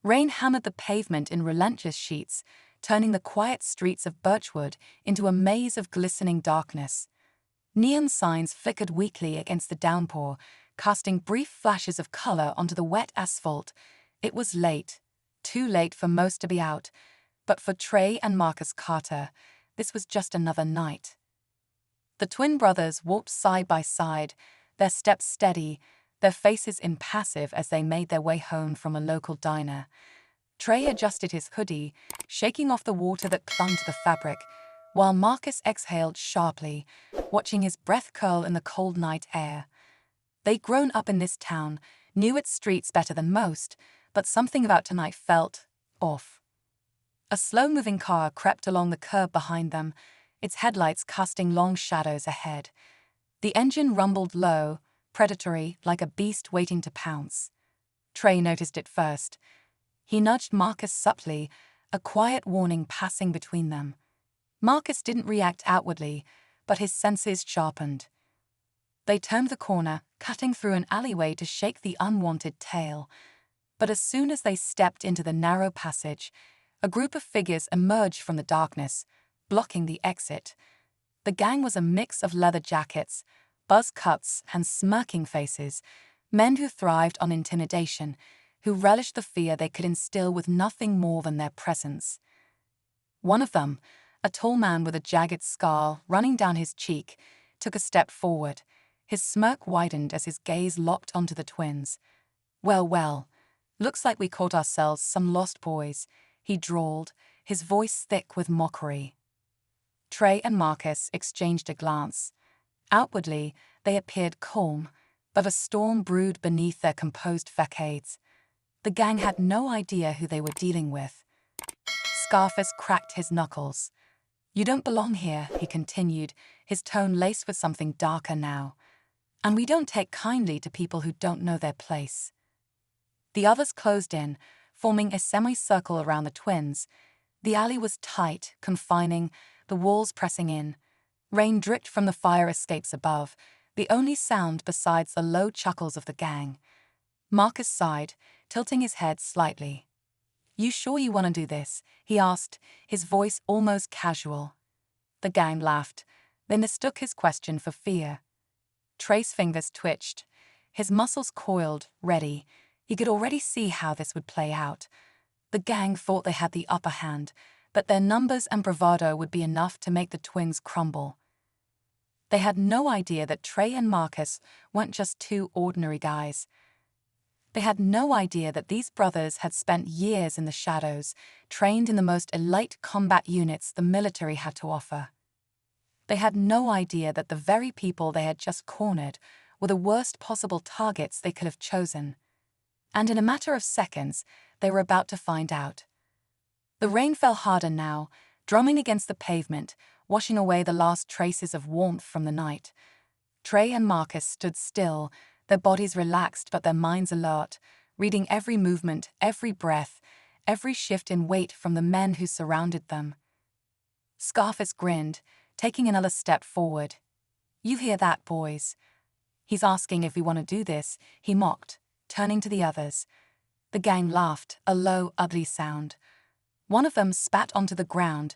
Rain hammered the pavement in relentless sheets, turning the quiet streets of Birchwood into a maze of glistening darkness. Neon signs flickered weakly against the downpour, casting brief flashes of color onto the wet asphalt. It was late, too late for most to be out, but for Trey and Marcus Carter, this was just another night. The twin brothers walked side by side, their steps steady, their faces impassive as they made their way home from a local diner. Trey adjusted his hoodie, shaking off the water that clung to the fabric, while Marcus exhaled sharply, watching his breath curl in the cold night air. They'd grown up in this town, knew its streets better than most, but something about tonight felt off. A slow-moving car crept along the curb behind them, its headlights casting long shadows ahead. The engine rumbled low, predatory, like a beast waiting to pounce. Trey noticed it first. He nudged Marcus subtly, a quiet warning passing between them. Marcus didn't react outwardly, but his senses sharpened. They turned the corner, cutting through an alleyway to shake the unwanted tail. But as soon as they stepped into the narrow passage, a group of figures emerged from the darkness, blocking the exit. The gang was a mix of leather jackets, buzz cuts, and smirking faces, men who thrived on intimidation, who relished the fear they could instill with nothing more than their presence. One of them, a tall man with a jagged scar running down his cheek, took a step forward. His smirk widened as his gaze locked onto the twins. Well, looks like we caught ourselves some lost boys," he drawled, his voice thick with mockery. Trey and Marcus exchanged a glance. Outwardly, they appeared calm, but a storm brewed beneath their composed facades. The gang had no idea who they were dealing with. Scarface cracked his knuckles. "You don't belong here," he continued, his tone laced with something darker now. "And we don't take kindly to people who don't know their place." The others closed in, forming a semicircle around the twins. The alley was tight, confining, the walls pressing in. Rain dripped from the fire escapes above, the only sound besides the low chuckles of the gang. Marcus sighed, tilting his head slightly. "You sure you want to do this?" he asked, his voice almost casual. The gang laughed. They mistook his question for fear. Trey's fingers twitched. His muscles coiled, ready. He could already see how this would play out. The gang thought they had the upper hand, but their numbers and bravado would be enough to make the twins crumble. They had no idea that Trey and Marcus weren't just two ordinary guys. They had no idea that these brothers had spent years in the shadows, trained in the most elite combat units the military had to offer. They had no idea that the very people they had just cornered were the worst possible targets they could have chosen. And in a matter of seconds, they were about to find out. The rain fell harder now, drumming against the pavement, washing away the last traces of warmth from the night. Trey and Marcus stood still, their bodies relaxed but their minds alert, reading every movement, every breath, every shift in weight from the men who surrounded them. Scarface grinned, taking another step forward. "You hear that, boys? He's asking if we want to do this," he mocked, turning to the others. The gang laughed, a low, ugly sound. One of them spat onto the ground,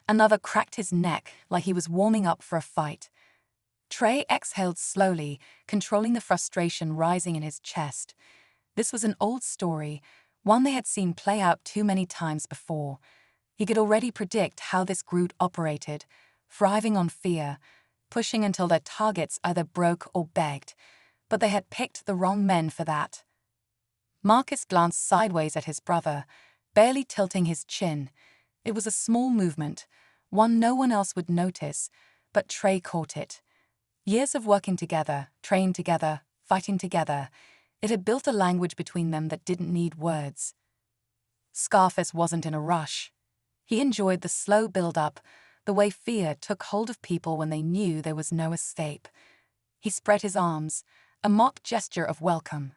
another cracked his neck like he was warming up for a fight. Trey exhaled slowly, controlling the frustration rising in his chest. This was an old story, one they had seen play out too many times before. He could already predict how this group operated, thriving on fear, pushing until their targets either broke or begged, but they had picked the wrong men for that. Marcus glanced sideways at his brother, barely tilting his chin. It was a small movement, one no one else would notice, but Trey caught it. Years of working together, trained together, fighting together, it had built a language between them that didn't need words. Scarface wasn't in a rush. He enjoyed the slow build-up, the way fear took hold of people when they knew there was no escape. He spread his arms, a mock gesture of welcome.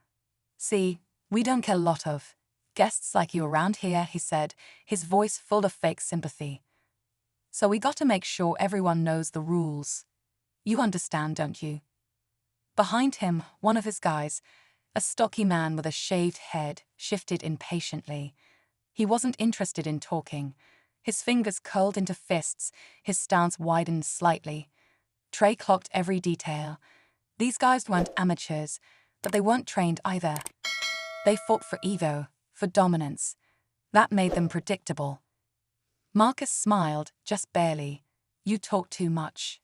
"See, we don't get a lot of guests like you around here," he said, his voice full of fake sympathy. "So we got to make sure everyone knows the rules. You understand, don't you?" Behind him, one of his guys, A stocky man with a shaved head shifted impatiently. He wasn't interested in talking. His fingers curled into fists, his stance widened slightly. Trey clocked every detail. These guys weren't amateurs, but they weren't trained either. They fought for ego, for dominance. That made them predictable. Marcus smiled, just barely. You talk too much.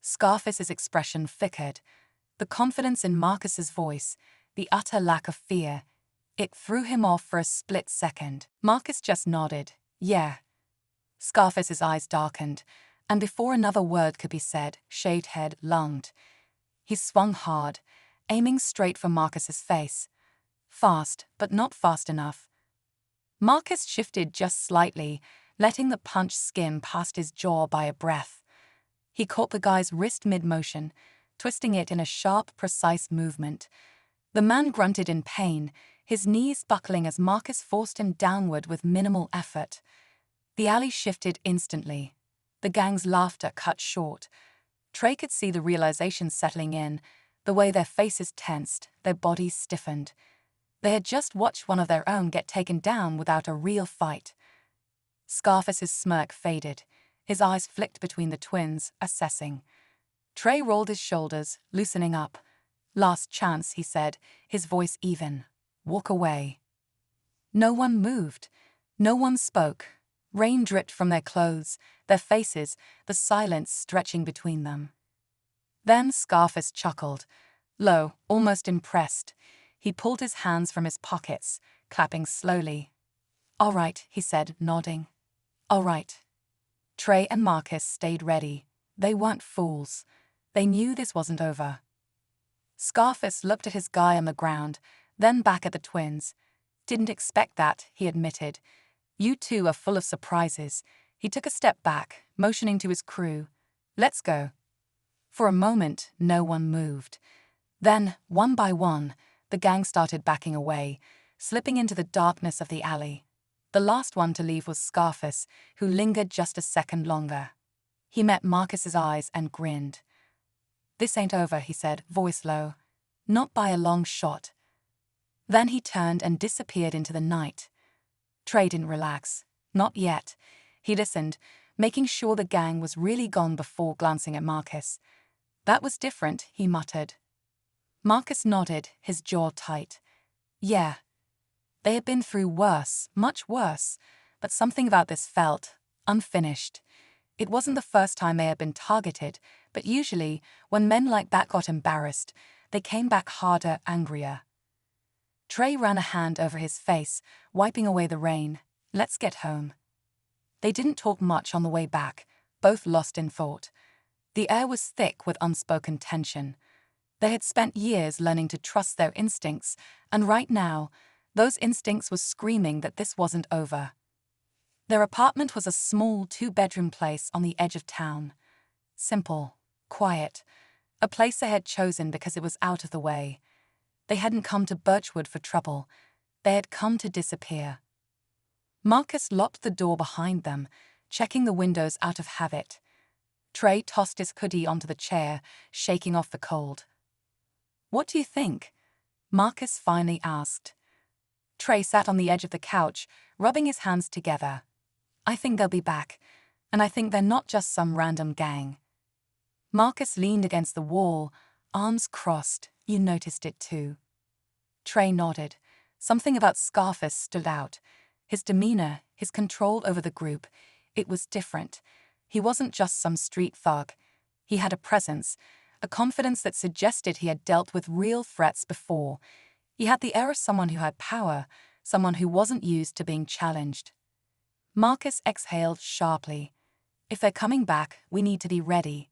Scarface's expression flickered. The confidence in Marcus's voice, the utter lack of fear, it threw him off for a split second. Marcus just nodded. Yeah. Scarface's eyes darkened, and before another word could be said, shaved head lunged. He swung hard, aiming straight for Marcus's face. Fast, but not fast enough. Marcus shifted just slightly, letting the punch skim past his jaw by a breath. He caught the guy's wrist mid-motion, twisting it in a sharp, precise movement. The man grunted in pain, his knees buckling as Marcus forced him downward with minimal effort. The alley shifted instantly. The gang's laughter cut short. Trey could see the realization settling in, the way their faces tensed, their bodies stiffened. They had just watched one of their own get taken down without a real fight. Scarface's smirk faded. His eyes flicked between the twins, assessing. Trey rolled his shoulders, loosening up. Last chance, he said, his voice even. Walk away. No one moved. No one spoke. Rain dripped from their clothes, their faces, the silence stretching between them. Then Scarface chuckled, low, almost impressed. He pulled his hands from his pockets, clapping slowly. All right, he said, nodding. All right. Trey and Marcus stayed ready. They weren't fools. They knew this wasn't over. Scarface looked at his guy on the ground, then back at the twins. Didn't expect that, he admitted. You two are full of surprises. He took a step back, motioning to his crew. Let's go. For a moment, no one moved. Then, one by one, the gang started backing away, slipping into the darkness of the alley. The last one to leave was Scarface, who lingered just a second longer. He met Marcus's eyes and grinned. This ain't over, he said, voice low. Not by a long shot. Then he turned and disappeared into the night. Trey didn't relax. Not yet. He listened, making sure the gang was really gone before glancing at Marcus. That was different, he muttered. Marcus nodded, his jaw tight. Yeah. They had been through worse, much worse, but something about this felt unfinished. It wasn't the first time they had been targeted, but usually, when men like that got embarrassed, they came back harder, angrier. Trey ran a hand over his face, wiping away the rain. Let's get home. They didn't talk much on the way back, both lost in thought. The air was thick with unspoken tension. They had spent years learning to trust their instincts, and right now, those instincts were screaming that this wasn't over. Their apartment was a small two-bedroom place on the edge of town. Simple, quiet, a place they had chosen because it was out of the way. They hadn't come to Birchwood for trouble. They had come to disappear. Marcus locked the door behind them, checking the windows out of habit. Trey tossed his hoodie onto the chair, shaking off the cold. What do you think? Marcus finally asked. Trey sat on the edge of the couch, rubbing his hands together. I think they'll be back, and I think they're not just some random gang. Marcus leaned against the wall, arms crossed. You noticed it too. Trey nodded. Something about Scarface stood out. His demeanor, his control over the group, it was different. He wasn't just some street thug. He had a presence, a confidence that suggested he had dealt with real threats before. He had the air of someone who had power, someone who wasn't used to being challenged. Marcus exhaled sharply. If they're coming back, we need to be ready.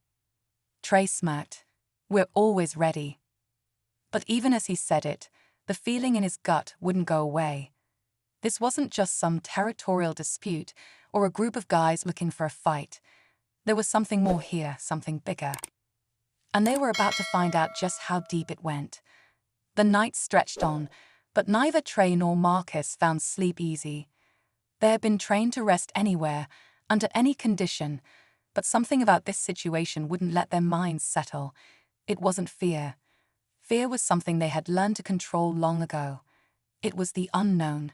Trey smirked. We're always ready. But even as he said it, the feeling in his gut wouldn't go away. This wasn't just some territorial dispute or a group of guys looking for a fight. There was something more here, something bigger. And they were about to find out just how deep it went. The night stretched on, but neither Trey nor Marcus found sleep easy. They had been trained to rest anywhere, under any condition, but something about this situation wouldn't let their minds settle. It wasn't fear. Fear was something they had learned to control long ago. It was the unknown,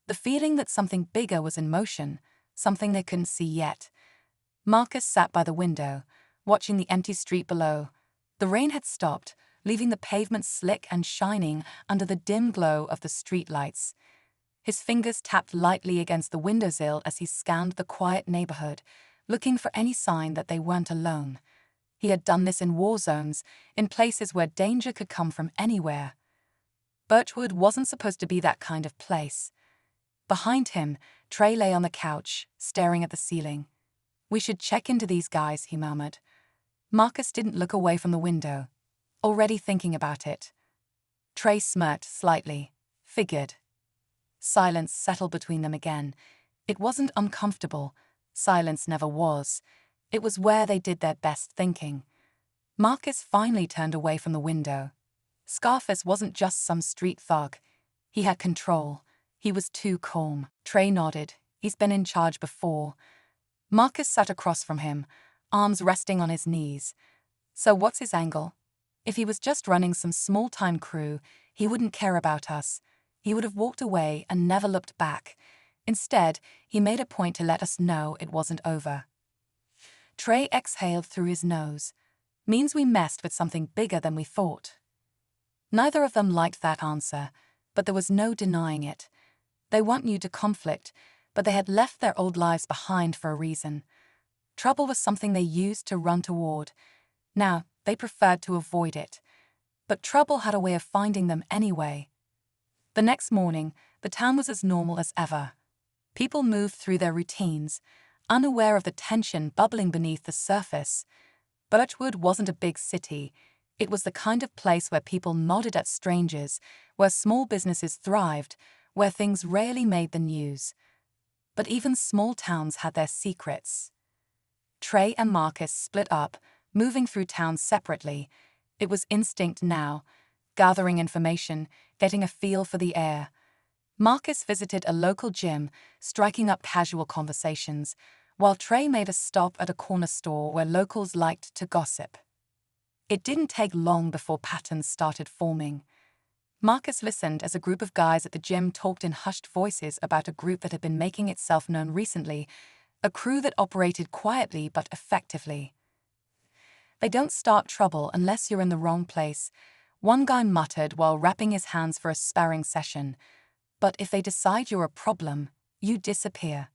the feeling that something bigger was in motion, something they couldn't see yet. Marcus sat by the window, watching the empty street below. The rain had stopped, leaving the pavement slick and shining under the dim glow of the streetlights. His fingers tapped lightly against the windowsill as he scanned the quiet neighborhood, looking for any sign that they weren't alone. He had done this in war zones, in places where danger could come from anywhere. Birchwood wasn't supposed to be that kind of place. Behind him, Trey lay on the couch, staring at the ceiling. "We should check into these guys," he murmured. Marcus didn't look away from the window, already thinking about it. Trey smirked slightly. Figured. Silence settled between them again. It wasn't uncomfortable. Silence never was. It was where they did their best thinking. Marcus finally turned away from the window. Scarface wasn't just some street thug. He had control. He was too calm. Trey nodded. He's been in charge before. Marcus sat across from him, arms resting on his knees. So what's his angle? If he was just running some small-time crew, he wouldn't care about us. He would have walked away and never looked back. Instead, he made a point to let us know it wasn't over. Trey exhaled through his nose. Means we messed with something bigger than we thought. Neither of them liked that answer, but there was no denying it. They weren't new to conflict, but they had left their old lives behind for a reason. Trouble was something they used to run toward. Now, they preferred to avoid it. But trouble had a way of finding them anyway. The next morning, the town was as normal as ever. People moved through their routines, unaware of the tension bubbling beneath the surface. Birchwood wasn't a big city. It was the kind of place where people nodded at strangers, where small businesses thrived, where things rarely made the news. But even small towns had their secrets. Trey and Marcus split up, moving through town separately. It was instinct now, gathering information, getting a feel for the air. Marcus visited a local gym, striking up casual conversations, while Trey made a stop at a corner store where locals liked to gossip. It didn't take long before patterns started forming. Marcus listened as a group of guys at the gym talked in hushed voices about a group that had been making itself known recently, a crew that operated quietly but effectively. "They don't start trouble unless you're in the wrong place," one guy muttered while wrapping his hands for a sparring session. "But if they decide you're a problem, you disappear."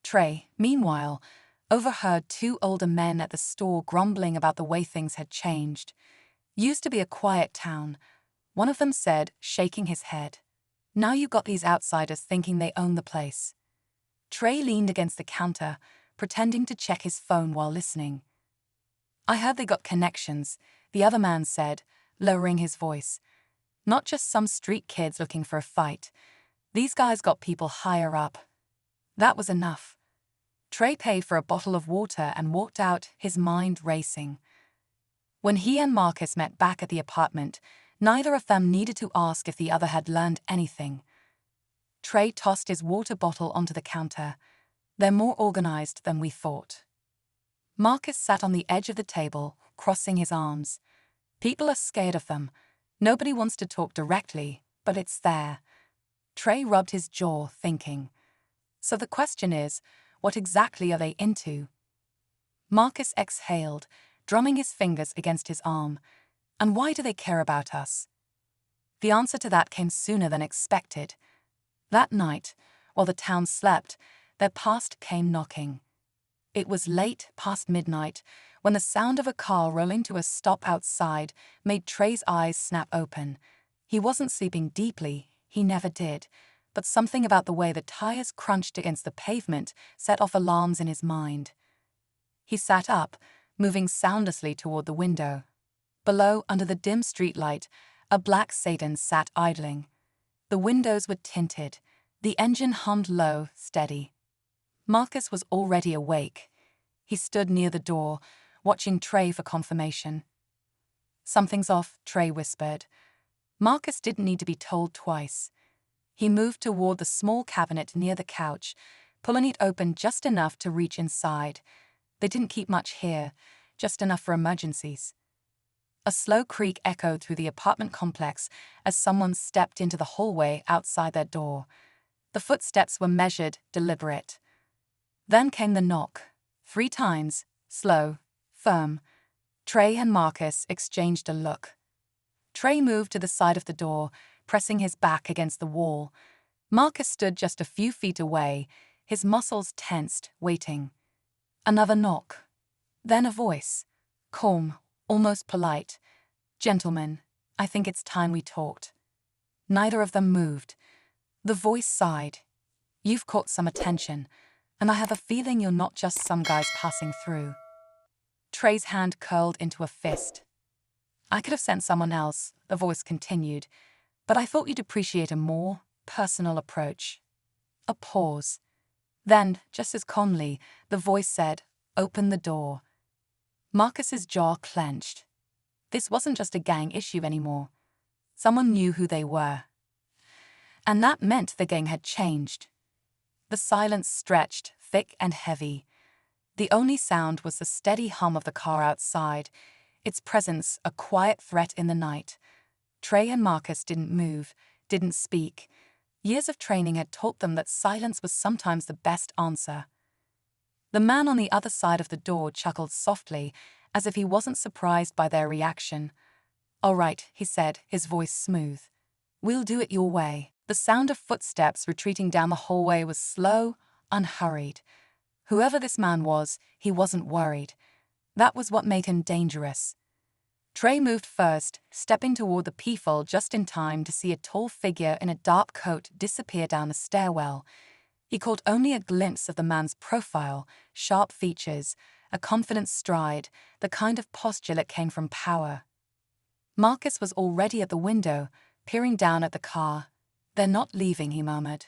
Trey, meanwhile, overheard two older men at the store grumbling about the way things had changed. "Used to be a quiet town," one of them said, shaking his head. "Now you got these outsiders thinking they own the place." Trey leaned against the counter, pretending to check his phone while listening. "I heard they got connections," the other man said, lowering his voice. "Not just some street kids looking for a fight. These guys got people higher up." That was enough. Trey paid for a bottle of water and walked out, his mind racing. When he and Marcus met back at the apartment, neither of them needed to ask if the other had learned anything. Trey tossed his water bottle onto the counter. "They're more organized than we thought." Marcus sat on the edge of the table, crossing his arms. "People are scared of them. Nobody wants to talk directly, but it's there." Trey rubbed his jaw, thinking. "So the question is, what exactly are they into?" Marcus exhaled, drumming his fingers against his arm. "And why do they care about us?" The answer to that came sooner than expected. That night, while the town slept, their past came knocking. It was late past midnight when the sound of a car rolling to a stop outside made Trey's eyes snap open. He wasn't sleeping deeply, he never did, but something about the way the tires crunched against the pavement set off alarms in his mind. He sat up, moving soundlessly toward the window. Below, under the dim streetlight, a black sedan sat idling. The windows were tinted. The engine hummed low, steady. Marcus was already awake. He stood near the door, watching Trey for confirmation. "Something's off," Trey whispered. Marcus didn't need to be told twice. He moved toward the small cabinet near the couch, pulling it open just enough to reach inside. They didn't keep much here, just enough for emergencies. A slow creak echoed through the apartment complex as someone stepped into the hallway outside their door. The footsteps were measured, deliberate. Then came the knock. 3 times, slow, firm. Trey and Marcus exchanged a look. Trey moved to the side of the door, pressing his back against the wall. Marcus stood just a few feet away, his muscles tensed, waiting. Another knock. Then a voice. Calm, almost polite. "Gentlemen, I think it's time we talked." Neither of them moved. The voice sighed. "You've caught some attention, and I have a feeling you're not just some guys passing through." Trey's hand curled into a fist. "I could have sent someone else," the voice continued, "but I thought you'd appreciate a more personal approach." A pause. Then, just as calmly, the voice said, "Open the door." Marcus's jaw clenched. This wasn't just a gang issue anymore. Someone knew who they were. And that meant the gang had changed. The silence stretched, thick and heavy. The only sound was the steady hum of the car outside, its presence a quiet threat in the night. Trey and Marcus didn't move, didn't speak. Years of training had taught them that silence was sometimes the best answer. The man on the other side of the door chuckled softly, as if he wasn't surprised by their reaction. "All right," he said, his voice smooth. "We'll do it your way." The sound of footsteps retreating down the hallway was slow, unhurried. Whoever this man was, he wasn't worried. That was what made him dangerous. Trey moved first, stepping toward the peephole just in time to see a tall figure in a dark coat disappear down the stairwell. He caught only a glimpse of the man's profile, sharp features, a confident stride, the kind of posture that came from power. Marcus was already at the window, peering down at the car. "They're not leaving," he murmured.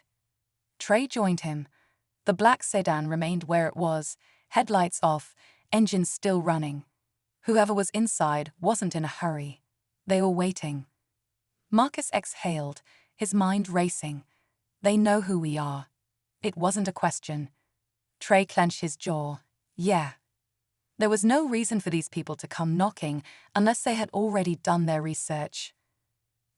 Trey joined him. The black sedan remained where it was, headlights off, engines still running. Whoever was inside wasn't in a hurry. They were waiting. Marcus exhaled, his mind racing. "They know who we are." It wasn't a question. Trey clenched his jaw. Yeah. There was no reason for these people to come knocking unless they had already done their research.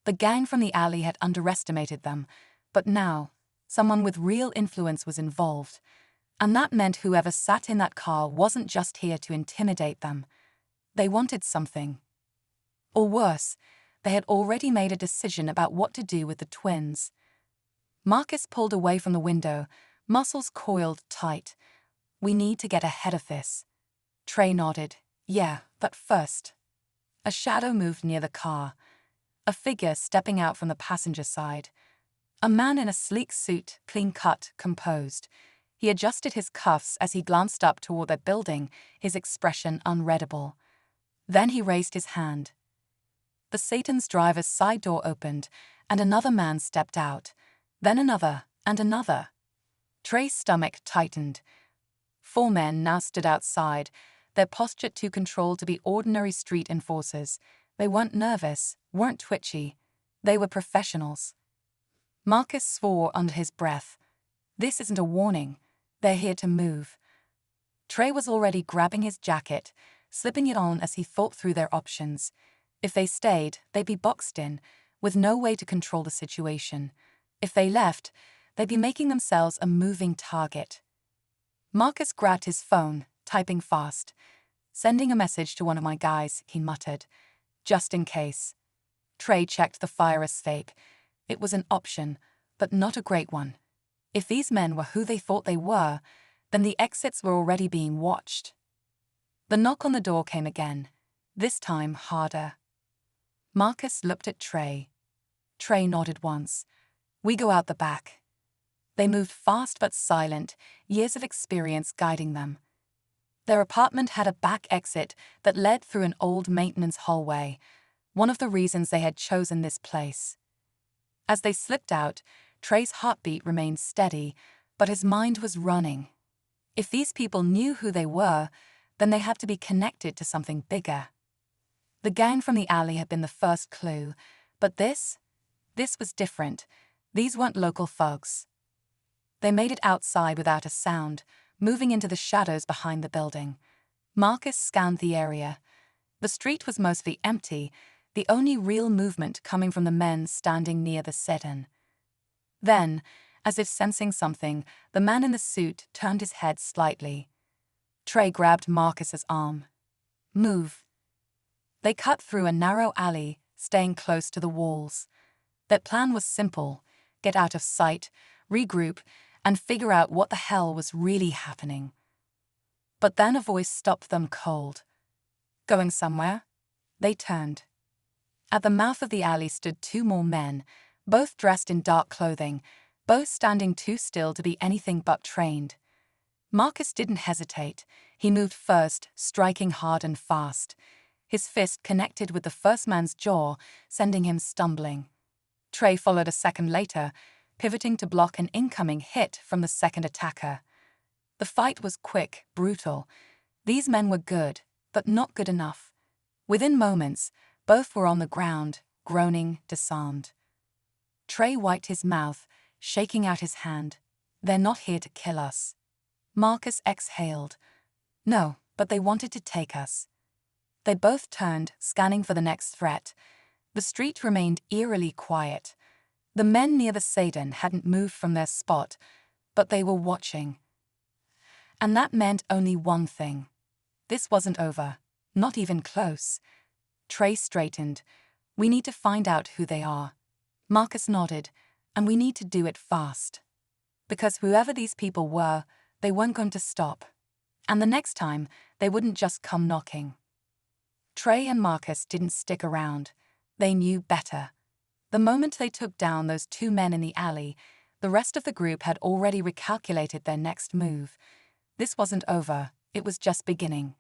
The gang from the alley had underestimated them, but now, someone with real influence was involved. And that meant whoever sat in that car wasn't just here to intimidate them. They wanted something. Or worse, they had already made a decision about what to do with the twins. Marcus pulled away from the window, muscles coiled tight. "We need to get ahead of this." Trey nodded. "Yeah, but first." A shadow moved near the car. A figure stepping out from the passenger side. A man in a sleek suit, clean-cut, composed. He adjusted his cuffs as he glanced up toward their building, his expression unreadable. Then he raised his hand. The Satan's driver's side door opened, and another man stepped out. Then another, and another. Trey's stomach tightened. 4 men now stood outside, their posture too controlled to be ordinary street enforcers. They weren't nervous, weren't twitchy. They were professionals. Marcus swore under his breath. This isn't a warning. They're here to move. Trey was already grabbing his jacket, slipping it on as he thought through their options. If they stayed, they'd be boxed in, with no way to control the situation. If they left, they'd be making themselves a moving target. Marcus grabbed his phone, typing fast. "Sending a message to one of my guys," he muttered. "Just in case." Trey checked the fire escape. It was an option, but not a great one. If these men were who they thought they were, then the exits were already being watched. The knock on the door came again, this time harder. Marcus looked at Trey. Trey nodded once. "We go out the back." They moved fast but silent, years of experience guiding them. Their apartment had a back exit that led through an old maintenance hallway, one of the reasons they had chosen this place. As they slipped out, Trey's heartbeat remained steady, but his mind was running. If these people knew who they were, then they had to be connected to something bigger. The gang from the alley had been the first clue, but this was different. These weren't local thugs. They made it outside without a sound, moving into the shadows behind the building. Marcus scanned the area. The street was mostly empty, the only real movement coming from the men standing near the sedan. Then, as if sensing something, the man in the suit turned his head slightly. Trey grabbed Marcus's arm. "Move." They cut through a narrow alley, staying close to the walls. Their plan was simple: get out of sight, regroup, and figure out what the hell was really happening. But then a voice stopped them cold. "Going somewhere?" They turned. At the mouth of the alley stood two more men, both dressed in dark clothing, both standing too still to be anything but trained. Marcus didn't hesitate. He moved first, striking hard and fast. His fist connected with the first man's jaw, sending him stumbling. Trey followed a second later, pivoting to block an incoming hit from the second attacker. The fight was quick, brutal. These men were good, but not good enough. Within moments, both were on the ground, groaning, disarmed. Trey wiped his mouth, shaking out his hand. "They're not here to kill us." Marcus exhaled. "No, but they wanted to take us." They both turned, scanning for the next threat. The street remained eerily quiet. The men near the sedan hadn't moved from their spot, but they were watching. And that meant only one thing. This wasn't over, not even close. Trey straightened. "We need to find out who they are." Marcus nodded. "And we need to do it fast. Because whoever these people were, they weren't going to stop. And the next time, they wouldn't just come knocking." Trey and Marcus didn't stick around. They knew better. The moment they took down those two men in the alley, the rest of the group had already recalculated their next move. This wasn't over, it was just beginning.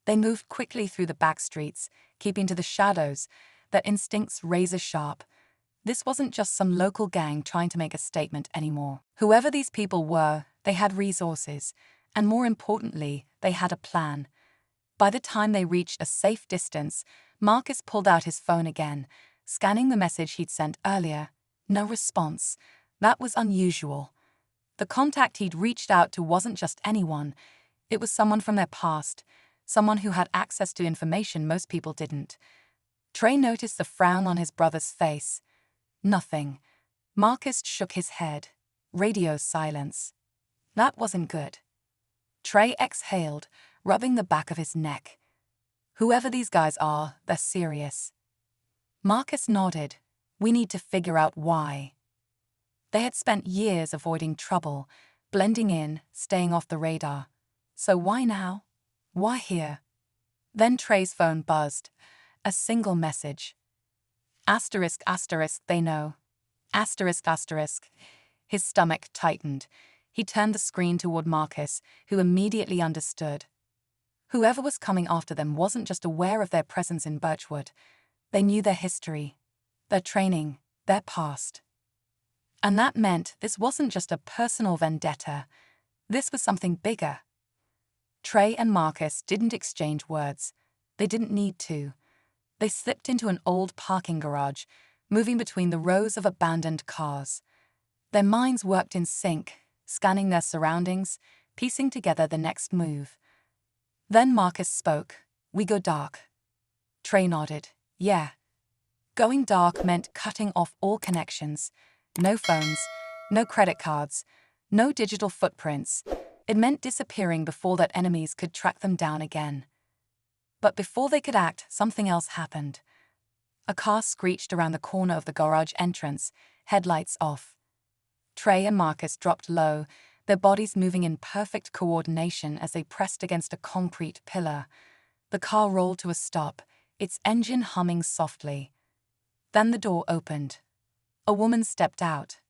They moved quickly through the back streets, keeping to the shadows, their instincts razor-sharp. This wasn't just some local gang trying to make a statement anymore. Whoever these people were, they had resources, and more importantly, they had a plan. By the time they reached a safe distance, Marcus pulled out his phone again, scanning the message he'd sent earlier. No response. That was unusual. The contact he'd reached out to wasn't just anyone. It was someone from their past, someone who had access to information most people didn't. Trey noticed the frown on his brother's face. Nothing. Marcus shook his head. Radio silence. That wasn't good. Trey exhaled, rubbing the back of his neck. Whoever these guys are, they're serious. Marcus nodded. "We need to figure out why." They had spent years avoiding trouble, blending in, staying off the radar. So why now? Why here? Then Trey's phone buzzed. A single message. Asterisk, asterisk, they know. Asterisk, asterisk. His stomach tightened. He turned the screen toward Marcus, who immediately understood. Whoever was coming after them wasn't just aware of their presence in Birchwood. They knew their history, their training, their past. And that meant this wasn't just a personal vendetta. This was something bigger. Trey and Marcus didn't exchange words. They didn't need to. They slipped into an old parking garage, moving between the rows of abandoned cars. Their minds worked in sync, scanning their surroundings, piecing together the next move. Then Marcus spoke. "We go dark." Trey nodded. "Yeah." Going dark meant cutting off all connections. No phones, no credit cards, no digital footprints. It meant disappearing before that enemies could track them down again. But before they could act, something else happened. A car screeched around the corner of the garage entrance, headlights off. Trey and Marcus dropped low, their bodies moving in perfect coordination as they pressed against a concrete pillar. The car rolled to a stop, its engine humming softly. Then the door opened. A woman stepped out.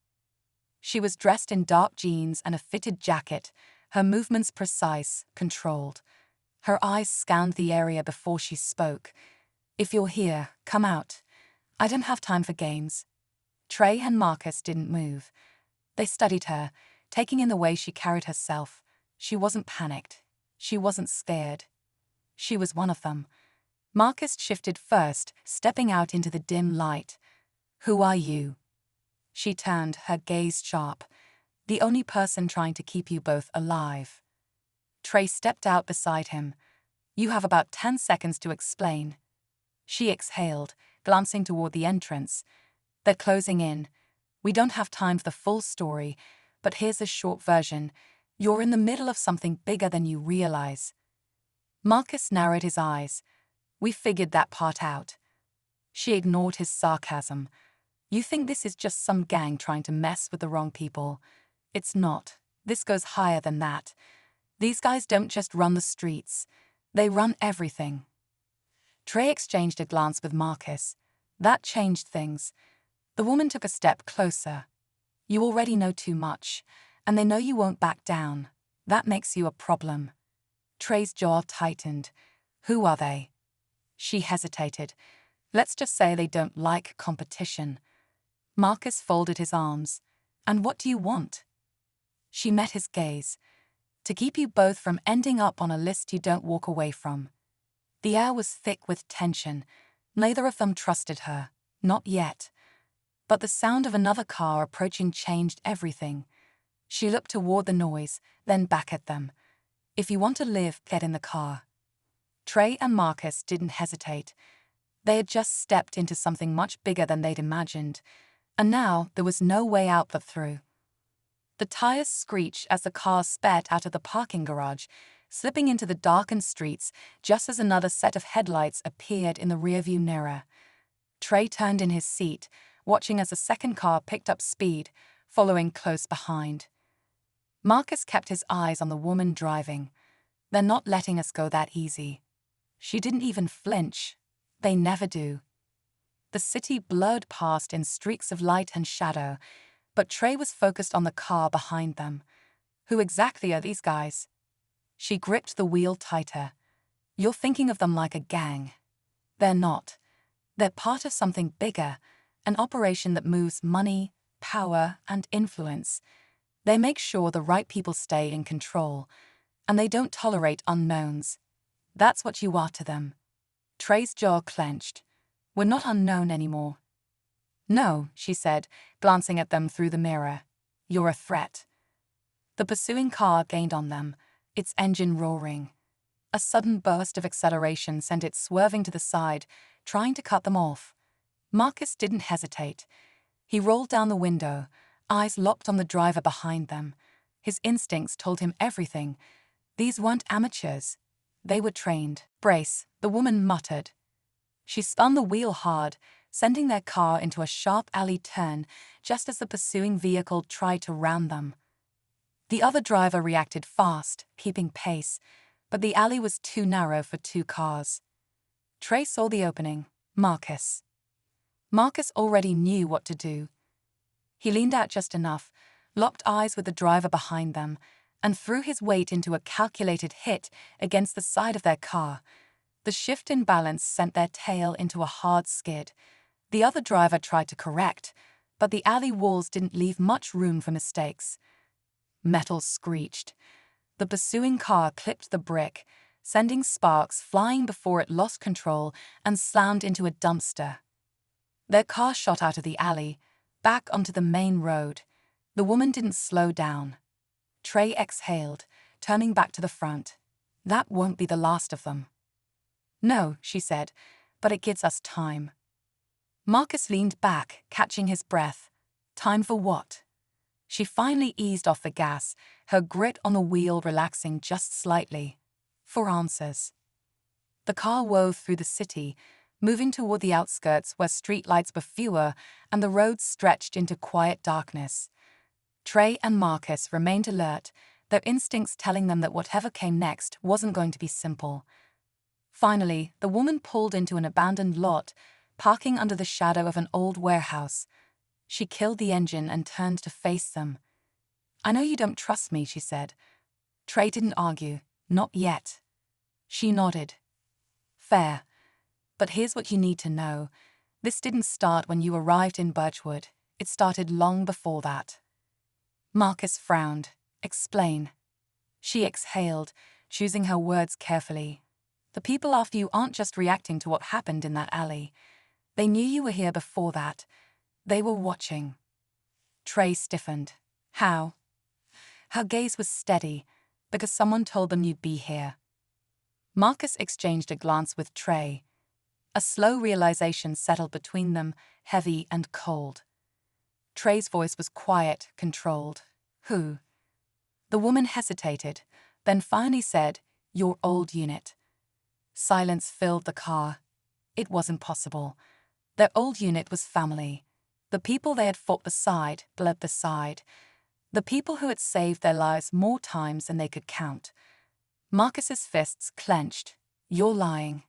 She was dressed in dark jeans and a fitted jacket, her movements precise, controlled. Her eyes scanned the area before she spoke. "If you're here, come out. I don't have time for games." Trey and Marcus didn't move. They studied her, taking in the way she carried herself. She wasn't panicked. She wasn't scared. She was one of them. Marcus shifted first, stepping out into the dim light. "Who are you?" She turned, her gaze sharp. "The only person trying to keep you both alive." Trey stepped out beside him. You have about 10 seconds to explain. She exhaled, glancing toward the entrance. They're closing in. We don't have time for the full story, but here's a short version. You're in the middle of something bigger than you realize. Marcus narrowed his eyes. We figured that part out. She ignored his sarcasm. You think this is just some gang trying to mess with the wrong people? It's not. This goes higher than that. These guys don't just run the streets. They run everything. Trey exchanged a glance with Marcus. That changed things. The woman took a step closer. You already know too much, and they know you won't back down. That makes you a problem. Trey's jaw tightened. Who are they? She hesitated. Let's just say they don't like competition. Marcus folded his arms. And what do you want? She met his gaze. To keep you both from ending up on a list you don't walk away from. The air was thick with tension. Neither of them trusted her. Not yet. But the sound of another car approaching changed everything. She looked toward the noise, then back at them. If you want to live, get in the car. Trey and Marcus didn't hesitate. They had just stepped into something much bigger than they'd imagined, and now there was no way out but through. The tires screeched as the car sped out of the parking garage, slipping into the darkened streets just as another set of headlights appeared in the rearview mirror. Trey turned in his seat, watching as the second car picked up speed, following close behind. Marcus kept his eyes on the woman driving. They're not letting us go that easy. She didn't even flinch. They never do. The city blurred past in streaks of light and shadow, but Trey was focused on the car behind them. Who exactly are these guys? She gripped the wheel tighter. You're thinking of them like a gang. They're not. They're part of something bigger, an operation that moves money, power, and influence. They make sure the right people stay in control, and they don't tolerate unknowns. That's what you are to them. Trey's jaw clenched. We're not unknown anymore. No, she said, glancing at them through the mirror. You're a threat. The pursuing car gained on them, its engine roaring. A sudden burst of acceleration sent it swerving to the side, trying to cut them off. Marcus didn't hesitate. He rolled down the window, eyes locked on the driver behind them. His instincts told him everything. These weren't amateurs. They were trained. Brace, the woman muttered. She spun the wheel hard, sending their car into a sharp alley turn just as the pursuing vehicle tried to ram them. The other driver reacted fast, keeping pace, but the alley was too narrow for two cars. Trey saw the opening. Marcus. Marcus already knew what to do. He leaned out just enough, locked eyes with the driver behind them, and threw his weight into a calculated hit against the side of their car. The shift in balance sent their tail into a hard skid. The other driver tried to correct, but the alley walls didn't leave much room for mistakes. Metal screeched. The pursuing car clipped the brick, sending sparks flying before it lost control and slammed into a dumpster. Their car shot out of the alley, back onto the main road. The woman didn't slow down. Trey exhaled, turning back to the front. That won't be the last of them. No, she said, but it gives us time. Marcus leaned back, catching his breath. Time for what? She finally eased off the gas, her grit on the wheel relaxing just slightly. For answers. The car wove through the city, moving toward the outskirts where streetlights were fewer and the roads stretched into quiet darkness. Trey and Marcus remained alert, their instincts telling them that whatever came next wasn't going to be simple. Finally, the woman pulled into an abandoned lot, parking under the shadow of an old warehouse. She killed the engine and turned to face them. I know you don't trust me, she said. Trey didn't argue. Not yet. She nodded. Fair. But here's what you need to know. This didn't start when you arrived in Birchwood. It started long before that. Marcus frowned. Explain. She exhaled, choosing her words carefully. The people after you aren't just reacting to what happened in that alley. They knew you were here before that. They were watching. Trey stiffened. How? Her gaze was steady, because someone told them you'd be here. Marcus exchanged a glance with Trey. A slow realization settled between them, heavy and cold. Trey's voice was quiet, controlled. Who? The woman hesitated, then finally said, "Your old unit." Silence filled the car. It wasn't possible. Their old unit was family. The people they had fought beside, bled beside. The people who had saved their lives more times than they could count. Marcus's fists clenched. "You're lying."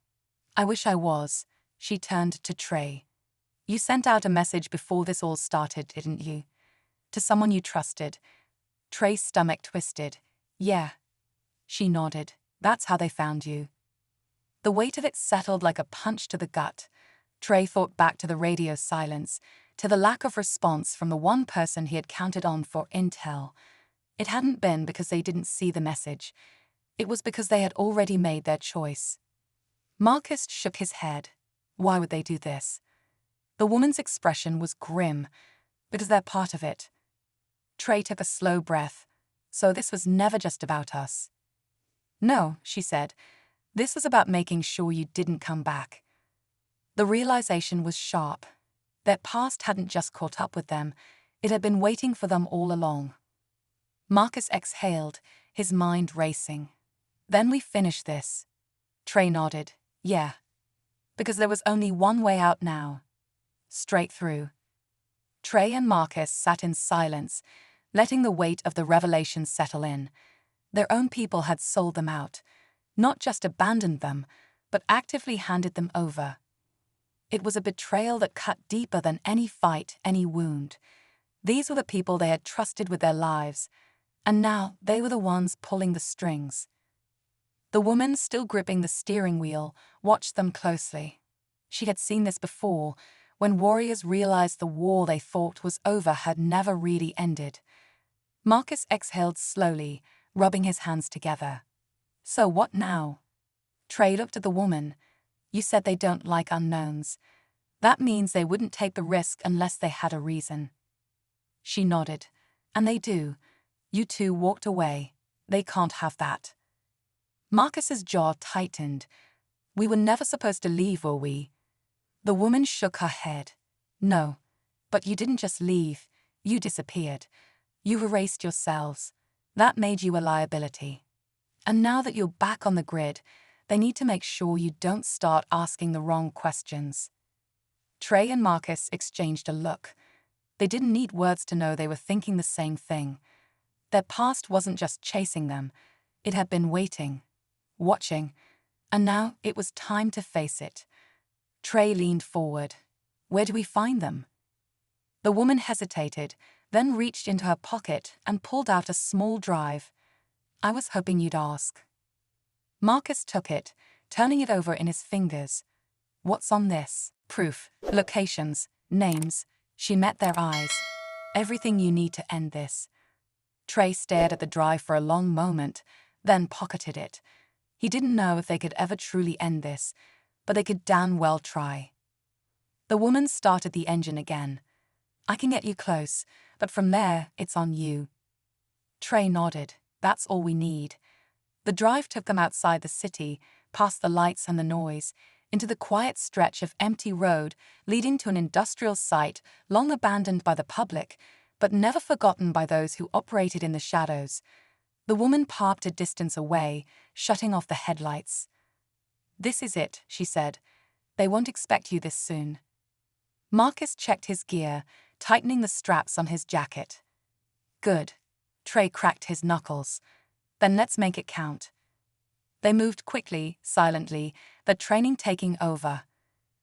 "I wish I was." She turned to Trey. "You sent out a message before this all started, didn't you? To someone you trusted." Trey's stomach twisted. "Yeah." She nodded. "That's how they found you." The weight of it settled like a punch to the gut. Trey thought back to the radio silence, to the lack of response from the one person he had counted on for intel. It hadn't been because they didn't see the message. It was because they had already made their choice. Marcus shook his head. Why would they do this? The woman's expression was grim, because they're part of it. Trey took a slow breath. "So this was never just about us." "No," she said. "This was about making sure you didn't come back." The realization was sharp. Their past hadn't just caught up with them, it had been waiting for them all along. Marcus exhaled, his mind racing. "Then we finish this." Trey nodded. "Yeah." Because there was only one way out now. Straight through. Trey and Marcus sat in silence, letting the weight of the revelation settle in. Their own people had sold them out, not just abandoned them, but actively handed them over. It was a betrayal that cut deeper than any fight, any wound. These were the people they had trusted with their lives, and now they were the ones pulling the strings. The woman, still gripping the steering wheel, watched them closely. She had seen this before, when warriors realized the war they thought was over had never really ended. Marcus exhaled slowly, rubbing his hands together. "So what now?" Trey looked at the woman. "You said they don't like unknowns. That means they wouldn't take the risk unless they had a reason." She nodded. "And they do. You two walked away. They can't have that." Marcus's jaw tightened. "We were never supposed to leave, were we?" The woman shook her head. "No. But you didn't just leave. You disappeared. You erased yourselves. That made you a liability. And now that you're back on the grid, they need to make sure you don't start asking the wrong questions." Trey and Marcus exchanged a look. They didn't need words to know they were thinking the same thing. Their past wasn't just chasing them. It had been waiting, watching, and now it was time to face it. Trey leaned forward. "Where do we find them?" The woman hesitated, then reached into her pocket and pulled out a small drive. "I was hoping you'd ask." Marcus took it, turning it over in his fingers. "What's on this?" "Proof, locations, names." She met their eyes. "Everything you need to end this." Trey stared at the drive for a long moment, then pocketed it. He didn't know if they could ever truly end this, but they could damn well try. The woman started the engine again. "I can get you close, but from there, it's on you." Trey nodded. "That's all we need." The drive took them outside the city, past the lights and the noise, into the quiet stretch of empty road leading to an industrial site long abandoned by the public, but never forgotten by those who operated in the shadows. The woman parked a distance away, shutting off the headlights. "This is it," she said. "They won't expect you this soon." Marcus checked his gear, tightening the straps on his jacket. "Good." Trey cracked his knuckles. "Then let's make it count." They moved quickly, silently, their training taking over.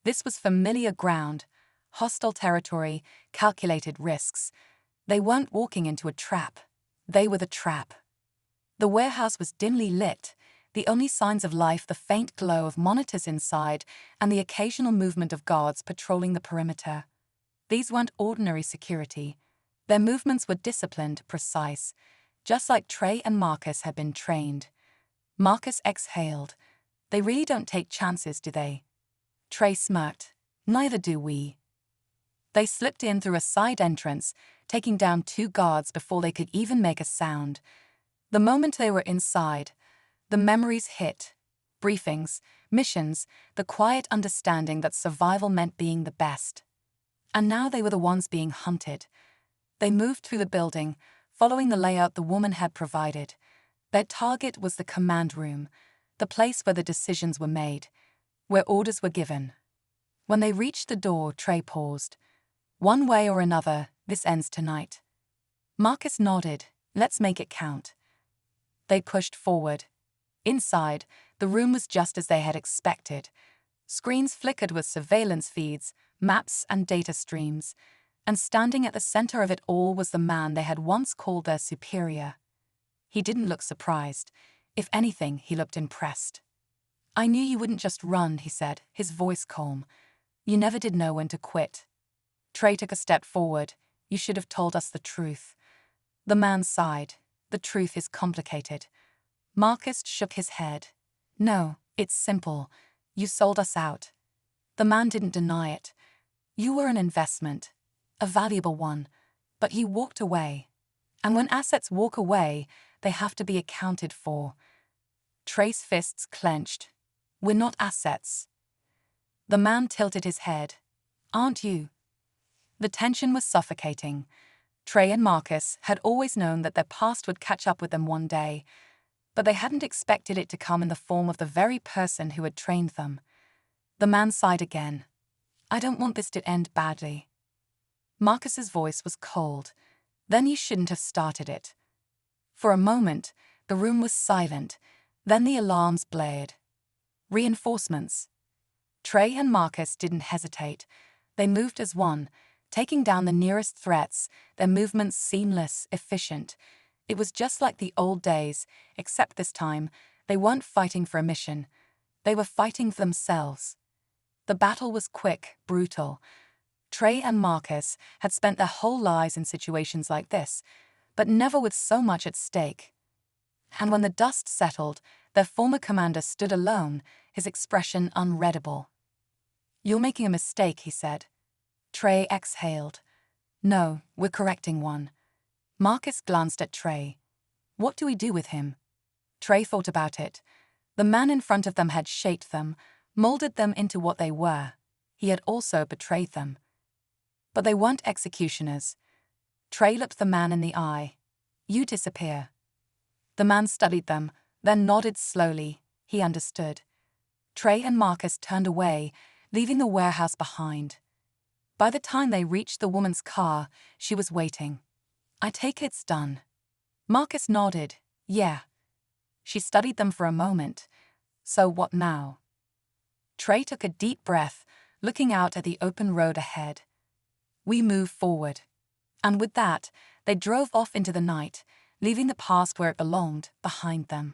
This was familiar ground, hostile territory, calculated risks. They weren't walking into a trap. They were the trap. The warehouse was dimly lit, the only signs of life the faint glow of monitors inside and the occasional movement of guards patrolling the perimeter. These weren't ordinary security. Their movements were disciplined, precise, just like Trey and Marcus had been trained. Marcus exhaled. "They really don't take chances, do they?" Trey smirked. "Neither do we." They slipped in through a side entrance, taking down 2 guards before they could even make a sound. The moment they were inside, the memories hit. briefings, missions, the quiet understanding that survival meant being the best. And now they were the ones being hunted. They moved through the building, following the layout the woman had provided. Their target was the command room, the place where the decisions were made, where orders were given. When they reached the door, Trey paused. "One way or another, this ends tonight." Marcus nodded. "Let's make it count." They pushed forward. Inside, the room was just as they had expected. Screens flickered with surveillance feeds, maps and data streams, and standing at the center of it all was the man they had once called their superior. He didn't look surprised. If anything, he looked impressed. "I knew you wouldn't just run," he said, his voice calm. "You never did know when to quit." Trey took a step forward. "You should have told us the truth." The man sighed. "The truth is complicated." Marcus shook his head. "No, it's simple. You sold us out." The man didn't deny it. "You were an investment, a valuable one, but you walked away. And when assets walk away, they have to be accounted for." Trey's fists clenched. "We're not assets." The man tilted his head. "Aren't you?" The tension was suffocating. Trey and Marcus had always known that their past would catch up with them one day, but they hadn't expected it to come in the form of the very person who had trained them. The man sighed again. "I don't want this to end badly." Marcus's voice was cold. "Then you shouldn't have started it." For a moment, the room was silent. Then the alarms blared. Reinforcements. Trey and Marcus didn't hesitate. They moved as one, taking down the nearest threats, their movements seamless, efficient. It was just like the old days, except this time, they weren't fighting for a mission. They were fighting for themselves. The battle was quick, brutal. Trey and Marcus had spent their whole lives in situations like this, but never with so much at stake. And when the dust settled, their former commander stood alone, his expression unreadable. "You're making a mistake," he said. Trey exhaled. "No, we're correcting one." Marcus glanced at Trey. "What do we do with him?" Trey thought about it. The man in front of them had shaped them, molded them into what they were. He had also betrayed them. But they weren't executioners. Trey looked the man in the eye. "You disappear." The man studied them, then nodded slowly. He understood. Trey and Marcus turned away, leaving the warehouse behind. By the time they reached the woman's car, she was waiting. "I take it's done." Marcus nodded. "Yeah." She studied them for a moment. "So what now?" Trey took a deep breath, looking out at the open road ahead. "We move forward." And with that, they drove off into the night, leaving the past where it belonged, behind them.